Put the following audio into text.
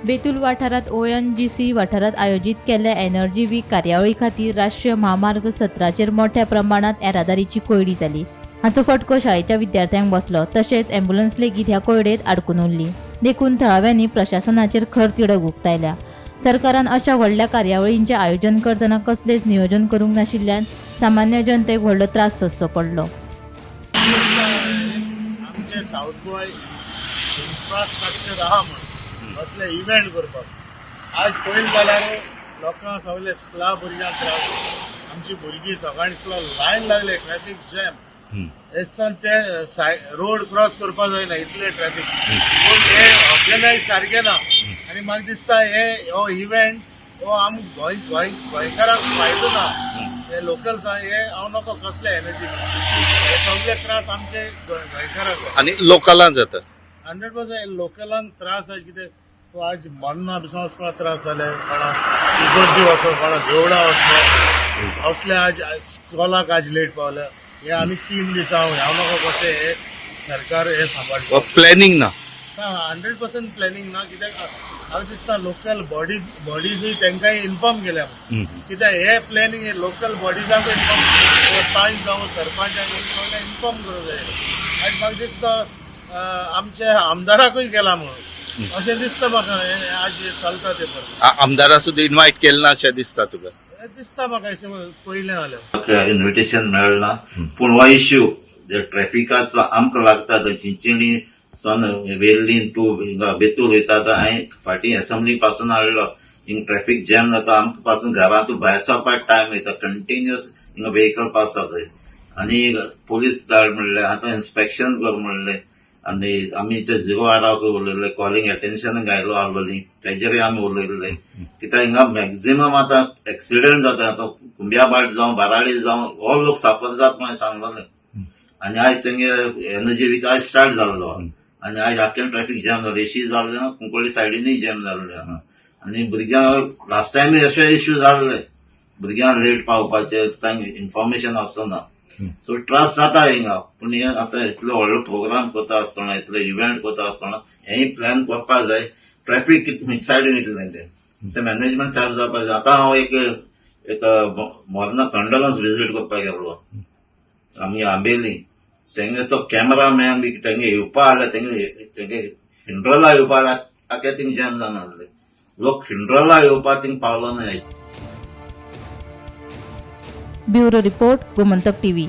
बेतूल वाठारात ONGC वाठारात आयोजित केल्ल्या एनर्जी वीक कार्यावळी खातीर राष्ट्रीय महामार्ग 17चेर मोठ्या प्रमाणात येरादारीची कोयडी जाली। हाचो फटको शाळेच्या विद्यार्थ्यांक बसलो, तशेंच अँब्युलन्स लेगीत ह्या कोयडेंत आडकून उरली। देखून थळाव्यांनी प्रशासनाचेर खर तिडक उक्तायल्या। सरकारान अशा व्हडल्या कार्यावळींचे आयोजन करतना कसलेच नियोजन करूंक नाशिल्ल्यान सामान्य जनतेक व्हडलो त्रास सोंसचो पडलो। आमचे साऊथ गोवा इन्फ्रास्ट्रक्चर आहा म्हण असले इव्हेंट करपाक आज पळयलें जाल्यार लोकांक सगळे स्कुला भुरग्यांक त्रास। आमची भुरगीं सकाळी स्कुला लायन लागले, ट्रॅफिक जॅम एसन ते रोड क्रॉस करपाक जायना इतले ट्रॅफिक। पूण हे ऑर्गनायज सारखे ना आनी म्हाका दिसता हो इव्हेंट हो आमकां गोंयकारांक फायदो ना। हे लोकल्स हे हांव नको कसले एनर्जी हे सगळे त्रास आमचे गोंयकारांक आणि लोकलांक जातात 100% लोकलांक त्रास आहे। कितें तूं आज मन्ना बिसो वचपाक त्रास जाले, कोणाक इगोर्जी वचप, कोणाक देवळा वचप, असले आज स्कॉलाक आज लेट पावले। हे आनी 3 दीस हांव नको कशें हे सरकार हे सांबाळटा। प्लॅनिंग ना 100% प्लॅनिंग ना। कित्याक म्हाका दिसता लोकल बॉडीजूय तांकांय इन्फॉर्म केल्या, कित्याक हे प्लॅनिंग हे लोकल बॉडीजांक इन्फॉर्म पंच जावं सरपंचाक इन्फॉर्म करूंक जाय। आज म्हाका दिसता आमच्या आमदाराकूय केला म्हणून अशें दिसता म्हाका आज चलता ते परत। आमदारा सुद्दां इन्वायट केलें ना अशें दिसता तुका? दिसता म्हाका अशें पयलें जाल्यार इन्व्हिटेशन मेळना। पूण हो इश्यू जे ट्रॅफिकाचो आमकां लागता तो चिंचणी सन वेल्ली टू बेतूल वयता तो हांवें फाटीं असेंब्ली पासून हाडलो। हिंग ट्रॅफिक जॅम जाता, आमकां पासून घरांतून भायर सरपाक टायम वयता, कंटिन्युअस हिंगा व्हेकल पास जाताय आनी पुलीस धाड म्हणलें, आतां इन्स्पेक्शन कर म्हणलें आनी आमी ते 0 आराक उलयले, कॉलिंग एटेन्शन घायलो आसलोली तेजेरूय आमी उलयल्ले। कित्याक हिंगा मॅक्झिमम आतां एक्सिडेंट जाता, आतां कुंब्याभाट जावं बाराळी जावं हो लोक साफर जाता म्हणून सांगलोलें। आनी आयज तेंगे एनर्जी वीक आज स्टार्ट जाल्लो आनी आयज आख्खें ट्रॅफिक जॅम जालें, एशी जाल्लें ना, कुंकळ्ळी सायडीनूय जॅम जाल्लें आहा। आनी भुरग्यांक लास्ट टायमूय अशे इश्यू जाल्ले, भुरग्यांक लेट पावपाचे, तांकां इन्फॉर्मेशन आसना, सो त्रास जाता हिंगा। पूण हे आतां इतलो व्हडलो प्रोग्राम करता आसतना, इतलो इव्हेंट करता आसतना हेंय प्लॅन करपाक जाय। ट्रॅफिक कितें सायडीन इतलें ते मॅनेजमेंट सारको जावपाक जाय। आतां हांव एक मोर्ना कंडोलन्स विजीट करपाक गेल्लो आमी आंबेली, तेंगे तो कॅमेरामॅन बी तेंगे येवपा आसले, तेंगे हिंड्रोला येवपा आसले, आख्या थिंग जॅम जावन आसले, लोक हिंड्रोला येवपा थिंग पावलो ना। Bureau report, Gomantak TV।